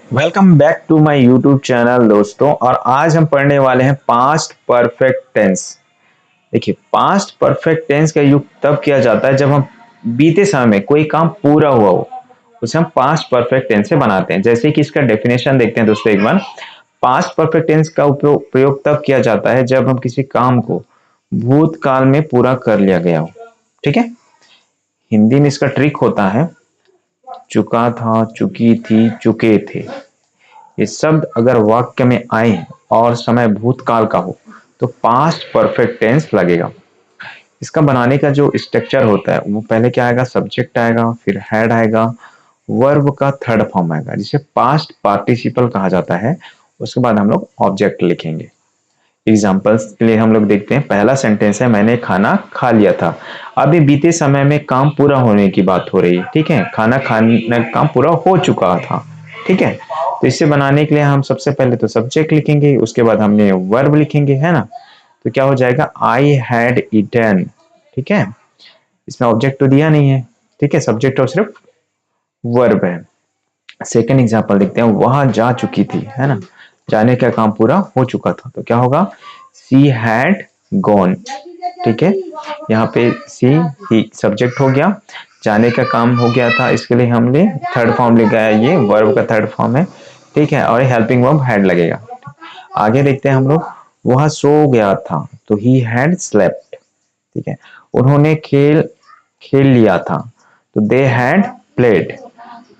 Welcome back to my YouTube channel दोस्तों। और आज हम पढ़ने वाले हैं पास्ट परफेक्ट टेंस। देखिए, पास्ट परफेक्ट टेंस का यूज तब किया जाता है जब हम बीते समय में कोई काम पूरा हुआ हो, उसे हम पास्ट परफेक्ट टेंस से बनाते हैं। जैसे कि इसका डेफिनेशन देखते हैं दोस्तों एक बार। पास्ट परफेक्ट टेंस का प्रयोग तब किया जाता है जब हम किसी काम को भूतकाल में पूरा कर लिया गया हो। ठीक है, हिंदी में इसका ट्रिक होता है चुका था, चुकी थी, चुके थे। ये शब्द अगर वाक्य में आए और समय भूतकाल का हो तो पास्ट परफेक्ट टेंस लगेगा। इसका बनाने का जो स्ट्रक्चर होता है वो पहले क्या आएगा, सब्जेक्ट आएगा, फिर हेड आएगा, वर्ब का थर्ड फॉर्म आएगा जिसे पास्ट पार्टिसिपल कहा जाता है। उसके बाद हम लोग ऑब्जेक्ट लिखेंगे। एग्जाम्पल्स के लिए हम लोग देखते हैं। पहला सेंटेंस है मैंने खाना खा लिया था। अभी बीते समय में काम पूरा होने की बात हो रही है। ठीक है, खाना खाने का काम पूरा हो चुका था। ठीक है, तो इसे बनाने के लिए हम सबसे पहले तो सब्जेक्ट लिखेंगे, उसके बाद हमने वर्ब लिखेंगे, है ना। तो क्या हो जाएगा, आई हैड ईटन। ठीक है, इसमें ऑब्जेक्ट तो दिया नहीं है। ठीक है, सब्जेक्ट और सिर्फ वर्ब है। सेकेंड एग्जाम्पल देखते हैं, वहां जा चुकी थी, है ना। जाने का काम पूरा हो चुका था तो क्या होगा, सी हैड गॉन। ठीक है, यहाँ पे सी ही सब्जेक्ट हो गया, जाने का काम हो गया था, इसके लिए हमने थर्ड फॉर्म लिखा है, ये वर्ब का थर्ड फॉर्म है। ठीक है, और हेल्पिंग वर्ब हैड लगेगा। आगे देखते हैं हम लोग, वह सो गया था तो ही हैड स्लेप्ट। ठीक है, उन्होंने खेल खेल लिया था तो दे हैड प्लेड।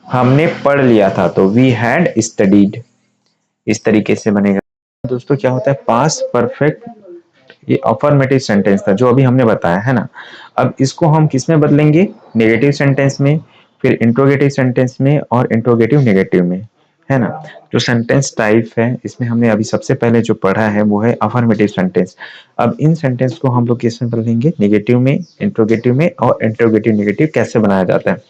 हमने पढ़ लिया था तो वी हैड स्टडीड। इस तरीके से बनेगा। दोस्तों क्या होता है पास्ट परफेक्ट, ये अफर्मेटिव सेंटेंस था जो अभी हमने बताया, है ना। अब इसको हम किस में बदलेंगे, नेगेटिव सेंटेंस में, फिर इंट्रोगेटिव सेंटेंस में और इंट्रोगेटिव नेगेटिव में, है ना। जो सेंटेंस टाइप है इसमें हमने अभी सबसे पहले जो पढ़ा है वो है अफर्मेटिव सेंटेंस। अब इन सेंटेंस को हम लोग किस में बदलेंगे, नेगेटिव में, इंट्रोगेटिव में, और इंट्रोगेटिव नेगेटिव कैसे बनाया जाता है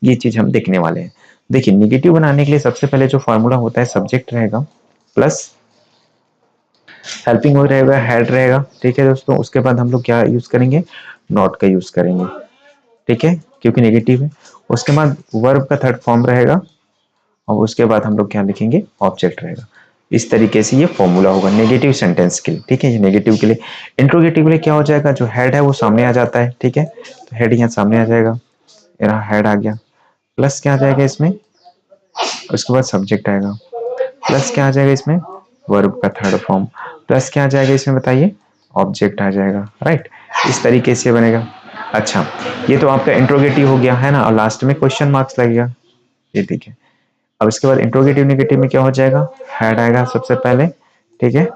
ये चीज हम देखने वाले हैं। देखिए, नेगेटिव बनाने के लिए सबसे पहले जो फॉर्मूला होता है, सब्जेक्ट रहेगा प्लस हेल्पिंग वर्ब रहेगा, हेड रहेगा। ठीक है दोस्तों, उसके बाद हम लोग क्या यूज करेंगे, नॉट का यूज करेंगे। ठीक है, क्योंकि नेगेटिव है। उसके बाद वर्ब का थर्ड फॉर्म रहेगा और उसके बाद हम लोग क्या लिखेंगे, ऑब्जेक्ट रहेगा। इस तरीके से ये फॉर्मूला होगा नेगेटिव सेंटेंस के लिए। ठीक है, ये नेगेटिव के लिए। इंट्रोगेटिव के लिए क्या हो जाएगा, जो हेड है वो सामने आ जाता है। ठीक है, तो हेड यहाँ सामने आ जाएगा, मेरा हेड आ गया, प्लस क्या आ जाएगा इसमें, उसके बाद सब्जेक्ट आएगा, प्लस क्या आ जाएगा इसमें, वर्ब का थर्ड फॉर्म, प्लस क्या आ जाएगा इसमें बताइए, ऑब्जेक्ट आ जाएगा। राइट, इस तरीके से बनेगा। अच्छा, ये तो आपका इंट्रोगेटिव हो गया, है ना, और लास्ट में क्वेश्चन मार्क्स लगेगा, ये देखिए। अब इसके बाद इंट्रोगेटिव नेगेटिव में क्या हो जाएगा, हेड आएगा सबसे पहले। ठीक है,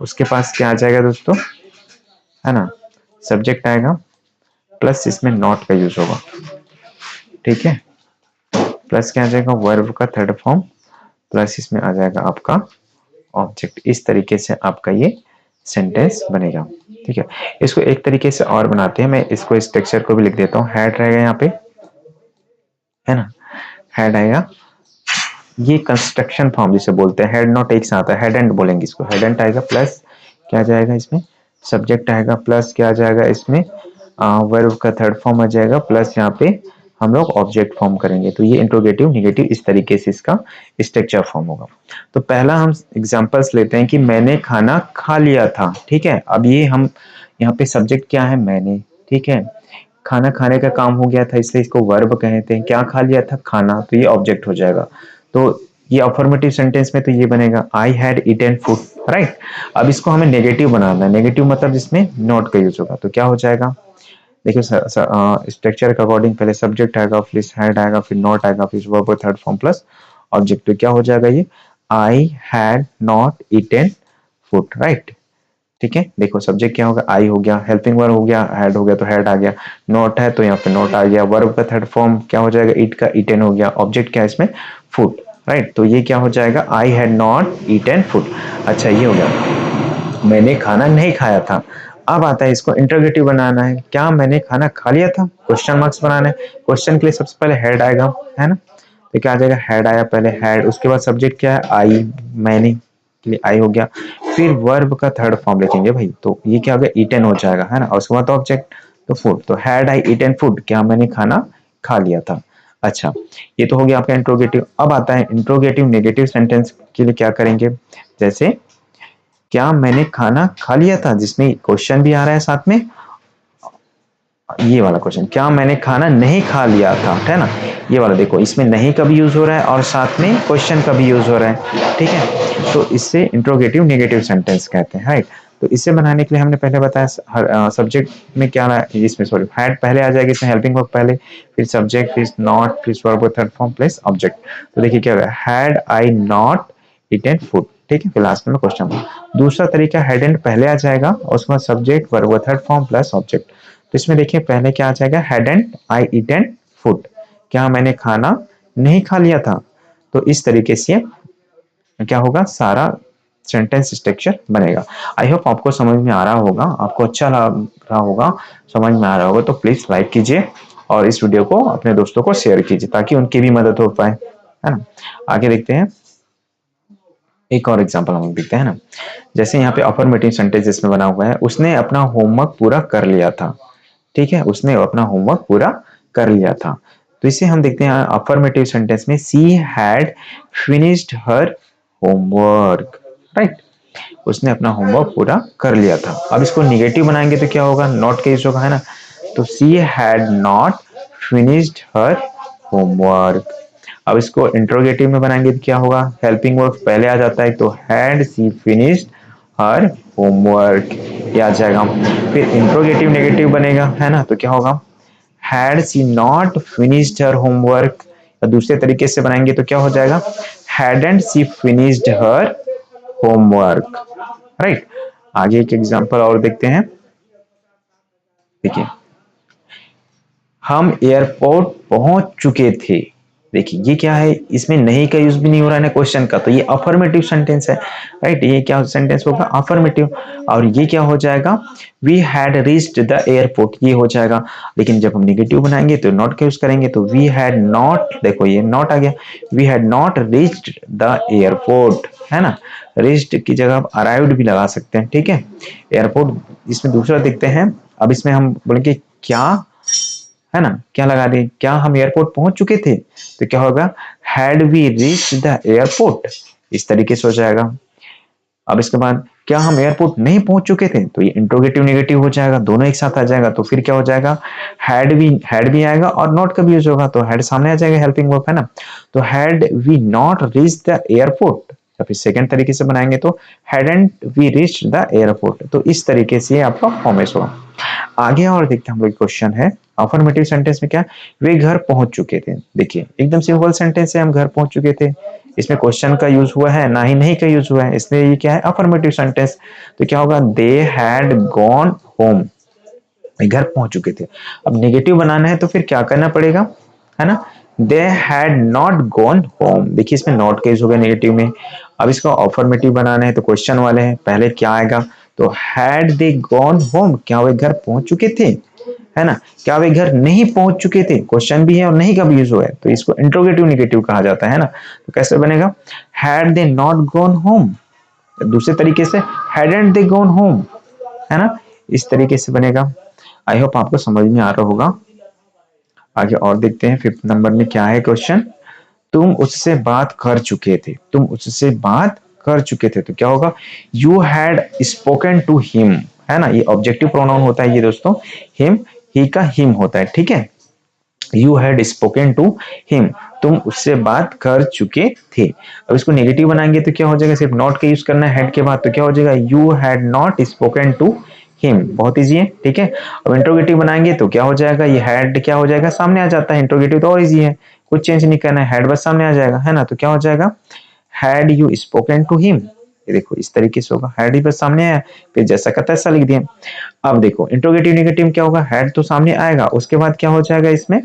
उसके पास क्या आ जाएगा दोस्तों, है ना, सब्जेक्ट आएगा, प्लस इसमें नॉट का यूज होगा। ठीक है, प्लस क्या आ जाएगा, वर्ब का थर्ड फॉर्म, प्लस इसमें आ जाएगा आपका ऑब्जेक्ट। इस तरीके से आपका ये सेंटेंस बनेगा। ठीक है, इसको एक तरीके से और बनाते हैं, मैं इसको स्ट्रक्चर को भी लिख देता हूँ। हेड रहेगा यहाँ पे, है ना, हेड आएगा, ये कंस्ट्रक्शन फॉर्म जिसे बोलते हैं, हेड नॉट एक साथ है, हेड एंड बोलेंगे इसको, हेड एंड आएगा, प्लस क्या जाएगा इसमें, सब्जेक्ट आएगा, प्लस क्या जाएगा इसमें, वर्ब का थर्ड फॉर्म आ जाएगा, प्लस यहाँ पे हम लोग ऑब्जेक्ट फॉर्म करेंगे। तो ये इंट्रोगेटिव नेगेटिव इस तरीके से इसका स्ट्रक्चर फॉर्म होगा। तो पहला हम एग्जांपल्स लेते हैं कि मैंने खाना खा लिया था। ठीक है, अब ये हम यहाँ पे सब्जेक्ट क्या है, मैंने। ठीक है, खाना खाने का काम हो गया था इसलिए इसको वर्ब कहते हैं। क्या खा लिया था, खाना, तो ये ऑब्जेक्ट हो जाएगा। तो ये अफर्मेटिव सेंटेंस में तो ये बनेगा I had eaten food. Right, अब इसको हमें नेगेटिव बनाना है। नेगेटिव मतलब जिसमें नॉट का यूज होगा, तो क्या हो जाएगा, देखिए स्ट्रक्चर के अकॉर्डिंग पहले सब्जेक्ट आएगा, फिर हेड आएगा, फिर नॉट आएगा, फिर verb third form plus object. तो क्या हो जाएगा ये, I had not eaten food. Right, ठीक है, देखो सब्जेक्ट क्या होगा, आई हो गया, हेल्पिंग वर्ब हो गया, हेड हो गया तो हेड आ गया, नॉट है तो यहाँ पे नॉट आ गया, वर्ब का थर्ड फॉर्म क्या हो जाएगा, ईट का ईटन हो गया, ऑब्जेक्ट क्या है इसमें, फूड। राइट, तो ये क्या हो जाएगा, I had not eaten food. अच्छा, ये हो गया, मैंने खाना नहीं खाया था। अब आता है इसको इंटरोगेटिव बनाना है, क्या मैंने खाना खा लिया था, क्वेश्चन मार्क्स बनाना है। क्वेश्चन के लिए सबसे पहले हेड आएगा, है ना, तो क्या आ जाएगा, हेड आया पहले, हेड, उसके बाद सब्जेक्ट क्या है, आई, मैंने के लिए आई हो गया, फिर वर्ब का थर्ड फॉर्म लिखेंगे भाई, तो ये क्या हो गया, ईटन हो जाएगा, है ना, और उसके बाद ऑब्जेक्ट, तो फूड, तो हैड आई ईटन फूड, क्या मैंने खाना खा लिया था। अच्छा, ये तो हो गया आपका इंट्रोगेटिव। अब आता है इंट्रोगेटिव नेगेटिव सेंटेंस के लिए क्या करेंगे, जैसे क्या मैंने खाना खा लिया था, जिसमें क्वेश्चन भी आ रहा है साथ में। ये वाला क्वेश्चन, क्या मैंने खाना नहीं खा लिया था, है ना। ये वाला देखो, इसमें नहीं का भी यूज हो रहा है और साथ में क्वेश्चन का भी यूज हो रहा है, ठीक है। तो इससे इंट्रोगेटिव नेगेटिव सेंटेंस कहते हैं, राइट। तो इसे बनाने के लिए हमने पहले बताया सब्जेक्ट में क्या इसमें सॉरी हैड पहले आ जाएगी, इसमें हेल्पिंग वर्ब पहले, फिर सब्जेक्ट, फिर नॉट, फिर verb third form plus object. तो देखिए क्या होगा, had I not eaten food, ठीक है, फिर लास्ट में क्वेश्चन। दूसरा तरीका हैड एंड पहले आ जाएगा और उसके बाद subject verb third form plus object. तो इसमें देखिए पहले क्या आ जाएगा, हैडंट आई ईटन फूड, क्या मैंने खाना नहीं खा लिया था। तो इस तरीके से क्या होगा, सारा सेंटेंस स्ट्रक्चर बनेगा। आई होप आपको समझ में आ रहा होगा, आपको अच्छा लग रहा होगा, समझ में आ रहा होगा। तो प्लीज लाइक कीजिए और इस वीडियो को अपने दोस्तों को शेयर कीजिए ताकि उनकी भी मदद हो पाए, है ना। आगे देखते हैं, एक और एग्जांपल हम देखते हैं ना। जैसे यहाँ पे अफर्मेटिव सेंटेंस जिसमें बना हुआ है, उसने अपना होमवर्क पूरा कर लिया था, ठीक है, उसने अपना होमवर्क पूरा कर लिया था। तो इसे हम देखते हैं अफर्मेटिव सेंटेंस में, she had finished her homework, right. उसने अपना होमवर्क पूरा कर लिया था। अब इसको निगेटिव बनाएंगे तो क्या होगा, नॉट का यूज होगा, है ना। तो she had not finished her homework. अब इसको इंट्रोगेटिव में बनाएंगे तो क्या होगा, हेल्पिंग वर्ब पहले आ जाता है, तो had she finished her homework, ये आ जाएगा। फिर इंट्रोगेटिव नेगेटिव बनेगा, है ना, तो क्या होगा, had she not finished her homework. दूसरे तरीके से बनाएंगे तो क्या हो जाएगा, hadn't she finished her homework, right. आगे एक एग्जांपल और देखते हैं। देखिए, हम एयरपोर्ट पहुंच चुके थे। देखिए ये क्या है, इसमें नहीं का यूज भी नहीं हो रहा है ना क्वेश्चन का, तो ये अफर्मेटिव सेंटेंस है, राइट। ये क्या सेंटेंस होगा, अफर्मेटिव। और ये क्या हो जाएगा, we had reached the airport, ये हो जाएगा। लेकिन जब हम निगेटिव बनाएंगे तो नॉट का यूज करेंगे, तो वी हैड नॉट, देखो ये नॉट आ गया, we had not reached the airport, है ना। रीच्ड की जगह आप अराइव्ड भी लगा सकते हैं, ठीक है, एयरपोर्ट। इसमें दूसरा देखते हैं। अब इसमें हम बोलेंगे क्या, है ना, क्या लगा दें, क्या हम एयरपोर्ट पहुंच चुके थे, तो क्या होगा, had we reach the airport, इस तरीके से हो जाएगा। अब इसके बाद क्या हम एयरपोर्ट नहीं पहुंच चुके थे, तो ये इंट्रोगेटिव नेगेटिव हो जाएगा, दोनों एक साथ आ जाएगा। तो फिर क्या हो जाएगा, हैड भी आएगा और नॉट का भी यूज होगा, तो हैड सामने आ जाएगा, हेल्पिंग वर्ब, है ना। तो had we not reach the airport, या फिर सेकंड तरीके से बनाएंगे तो hadn't we reach the airport. तो इस तरीके से आपका फॉर्मेट होगा। आगे और देखते हैं हम लोग, क्वेश्चन है अफर्मेटिव सेंटेंस में क्या, वे घर पहुंच चुके थे। देखिए एकदम सिंपल सेंटेंस है, हम घर पहुंच चुके थे, इसमें क्वेश्चन का यूज हुआ है ना ही नहीं का यूज हुआ है, इसलिए ये क्या है, अफर्मेटिव सेंटेंस। तो क्या होगा, दे हैड गॉन होम, घर पहुंच चुके थे। अब नेगेटिव बनाना है तो फिर क्या करना पड़ेगा, है ना, they had not gone home. देखिए इसमें नॉट का यूज हो गया नेगेटिव में। अब इसको अफर्मेटिव बनाना है तो क्वेश्चन वाले हैं, पहले क्या आएगा, तो हैड दे गॉन होम, क्या वे घर पहुंच चुके थे, है ना। क्या वे घर नहीं पहुंच चुके थे, क्वेश्चन भी है और नहीं का भी यूज हुआ है, तो इसको इंट्रोगेटिव नेगेटिव कहा जाता है ना। तो कैसे बनेगा, had they not gone home, दूसरे तरीके से हैडंट दे गॉन होम, है ना, इस तरीके से बनेगा। आई होप आपको समझ में आ रहा होगा। आगे और देखते हैं, फिफ्थ नंबर में क्या है क्वेश्चन, तुम उससे बात कर चुके थे, तुम उससे बात कर चुके थे, तो क्या होगा, you had spoken to him, है ना, ये ऑब्जेक्टिव प्रोनाउन होता है ये दोस्तों, हिम, ही का हिम होता है, ठीक है। You had spoken to him, तुम उससे बात कर चुके थे। अब इसको नेगेटिव बनाएंगे तो क्या हो जाएगा, सिर्फ नॉट का यूज करना है हेड के बाद, तो क्या हो जाएगा, you had not spoken to him, बहुत इजी है, ठीक है। अब इंट्रोगेटिव बनाएंगे तो क्या हो जाएगा, ये हैड क्या हो जाएगा, सामने आ जाता है, इंट्रोगेटिव तो और इजी है, कुछ चेंज नहीं करना है, हेड बस सामने आ जाएगा, है ना। तो क्या हो जाएगा, had you spoken to him, ये देखो इस तरीके से होगा, हैड ही बस सामने आया, फिर जैसा कहता है ऐसा लिख दिया। अब देखो इंट्रोगेटिव नेगेटिव क्या होगा, हैड तो सामने आएगा, उसके बाद क्या हो जाएगा, इसमें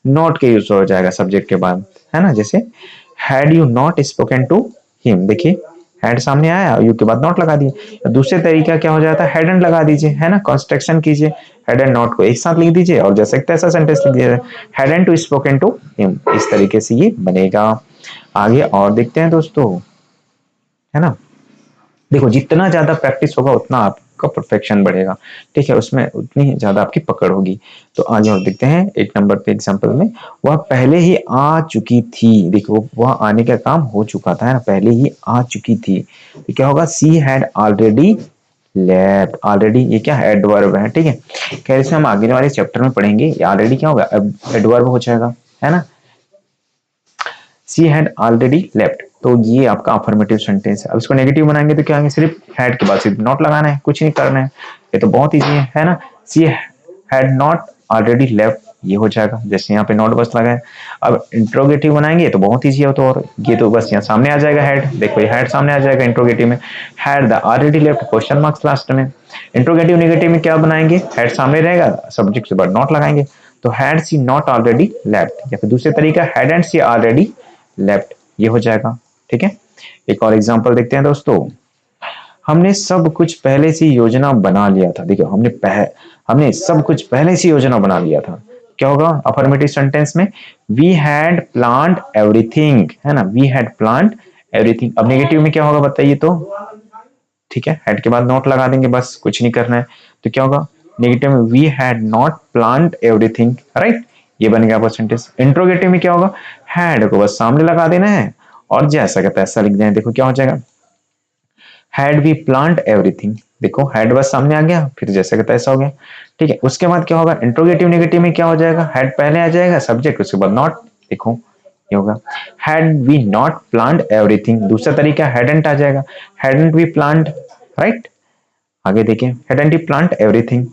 नॉट के यूज हो जाएगा सब्जेक्ट के बाद, है ना। जैसे had you not spoken to him, देखिए हैड सामने आया, यू के बाद नॉट लगा दिए। दूसरे तरीका क्या हो जाता है, हैडंट लगा दीजिए, है ना, कंस्ट्रक्शन कीजिए, हैड एंड नॉट को एक साथ लिख दीजिए और जैसे तैसा सेंटेंस लिख दीजिए, hadn't to spoken to him, इस तरीके से ये बनेगा। आगे और देखते हैं दोस्तों, है ना। देखो जितना ज्यादा प्रैक्टिस होगा उतना आप आपका परफेक्शन बढ़ेगा, ठीक है, उसमें उतनी ज्यादा आपकी पकड़ होगी। तो आगे और देखते हैं 8 नंबर पे एग्जाम्पल में, वह पहले ही आ चुकी थी, देखो वह आने का काम हो चुका था, है ना, पहले ही आ चुकी थी, तो क्या होगा, she had already left. Already ये क्या है, एडवर्ब है, ठीक है, खैर इसे हम आगे वाले चैप्टर में पढ़ेंगे। ये ऑलरेडी क्या होगा, एडवर्ब हो जाएगा, है ना। सी हैड ऑलरेडी लेफ्ट, तो ये आपका अफर्मेटिव सेंटेंस है। अब इसको नेगेटिव बनाएंगे तो क्या आएंगे, सिर्फ हैड के बाद सिर्फ नॉट लगाना है, कुछ नहीं करना है, ये तो बहुत ईजी है ना। She had not already left, ये हो जाएगा, जैसे यहाँ पे नॉट बस लगा है। अब इंट्रोगेटिव बनाएंगे तो बहुत ईजी है, तो और ये तो बस यहाँ सामने आ जाएगा हैड, देखो ये हैड सामने आ जाएगा इंट्रोगेटिव में, had the already left question marks last में। इंट्रोगेटिव नेगेटिव में क्या बनाएंगे, हैड सामने रहेगा, सब्जेक्ट के बाद नॉट लगाएंगे, तो had she not already left, या फिर दूसरे तरीका had and she already left, ये हो जाएगा, ठीक है। एक और एग्जांपल देखते हैं दोस्तों, हमने सब कुछ पहले से योजना बना लिया था, देखो हमने सब कुछ पहले से योजना बना लिया था, क्या होगा अफर्मेटिव सेंटेंस में, वी हैड प्लान्ड एवरीथिंग, है ना, वी हैड प्लान्ड एवरीथिंग। अब नेगेटिव में क्या होगा बताइए तो, ठीक है, हैड के बाद नॉट लगा देंगे, बस कुछ नहीं करना है, तो क्या होगा नेगेटिव में, we had not planned everything, right, ये बन गया आपका सेंटेंस। इंट्रोगेटिव में क्या होगा, हैड को बस सामने लगा देना है और जैसा का तैसा लिख दें, देखो क्या हो जाएगा, हैड वी प्लान्ड एवरीथिंग, देखो हैड बस सामने आ गया, फिर जैसा का तैसा हो गया, ठीक है। उसके बाद क्या होगा, इंट्रोगेटिव नेगेटिव में क्या हो जाएगा, हैड पहले आ जाएगा सब्जेक्ट, उसके बाद नॉट, देखो ये होगा, had we not planned everything. दूसरा तरीका हैडंट आ जाएगा, हैडंट वी प्लान्ड, राइट। आगे देखें, हैडंट वी प्लान्ड एवरीथिंग।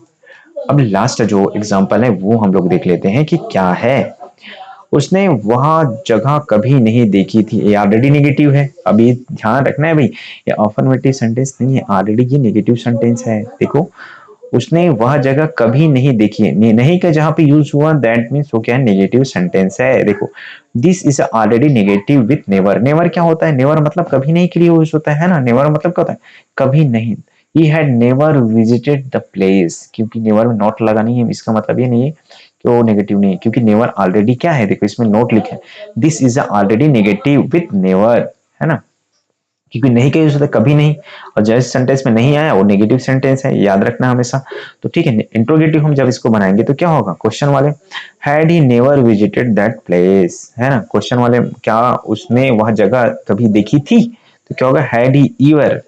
अब लास्ट जो एग्जांपल है वो हम लोग देख लेते हैं कि क्या है, उसने वहां जगह कभी नहीं देखी थी, ये ऑलरेडी नेगेटिव है, अभी ध्यान रखना है भाई, ये अफर्मेटिव सेंटेंस नहीं है, ऑलरेडी ये नेगेटिव सेंटेंस है। देखो उसने वह जगह कभी नहीं देखी है, नहीं का जहां पे यूज हुआ दैट मींस वो क्या है, नेगेटिव सेंटेंस है। देखो this is already negative with never, never क्या होता है, नेवर मतलब कभी नहीं के लिए यूज होता है ना, नेवर मतलब क्या होता है, कभी नहीं। He had never visited the place, क्योंकि नेवर में नॉट लगा नहीं है, इसका मतलब ये नहीं है कि वो नेगेटिव नहीं है, क्योंकि नेवर ऑलरेडी क्या है, देखो इसमें नोट लिखा है, this is already negative with never, है ना, क्योंकि नहीं का यूज होता है कभी नहीं, और जैसे सेंटेंस में नहीं आया वो नेगेटिव सेंटेंस है, याद रखना हमेशा। तो ठीक है, इंट्रोगेटिव हम जब इसको बनाएंगे तो क्या होगा, क्वेश्चन वाले had he never visited that place, है ना, क्वेश्चन वाले क्या उसने वह जगह कभी देखी थी, तो क्या होगा, had he ईवर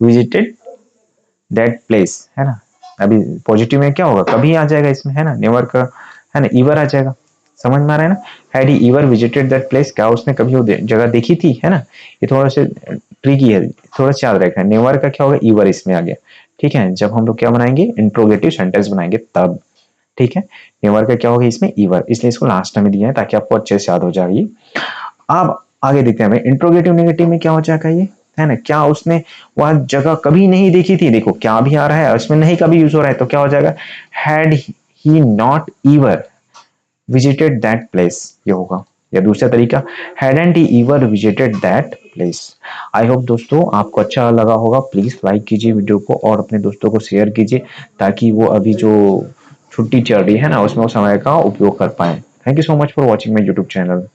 visited that place, है ना। अभी पॉजिटिव में क्या होगा, कभी आ जाएगा इसमें, है ना, नेवर का है ना, ईवर आ जाएगा, समझ में आ रहा है ना। Had he ईवर visited that place, क्या उसने कभी वो जगह देखी थी, है ना। ये थोड़ा सा ट्रिकी है, थोड़ा सा याद रखना, नेवर का क्या होगा, ईवर इसमें आ गया, ठीक है। जब हम लोग क्या बनाएंगे, इंट्रोगेटिव सेंटेंस बनाएंगे तब, ठीक है। नेवर का क्या होगा इसमें, ईवर, इसलिए इसको लास्ट में दिया है ताकि आपको अच्छे से याद हो जाए। अब आगे देखते हैं, इंट्रोगेटिव नेगेटिव में क्या हो जाएगा ये, है ना, क्या उसने वह जगह कभी नहीं देखी थी, देखो क्या भी आ रहा है उसमें नहीं कभी यूज हो रहा है, तो क्या हो जाएगा, had he not ईवर visited that place, ये होगा। या दूसरा तरीका, hadn't he ईवर visited that place. I hope दोस्तों आपको अच्छा लगा होगा, प्लीज लाइक कीजिए वीडियो को और अपने दोस्तों को शेयर कीजिए, ताकि वो अभी जो छुट्टी चल रही है ना उसमें वो समय का उपयोग कर पाए। Thank you so much for watching my YouTube channel.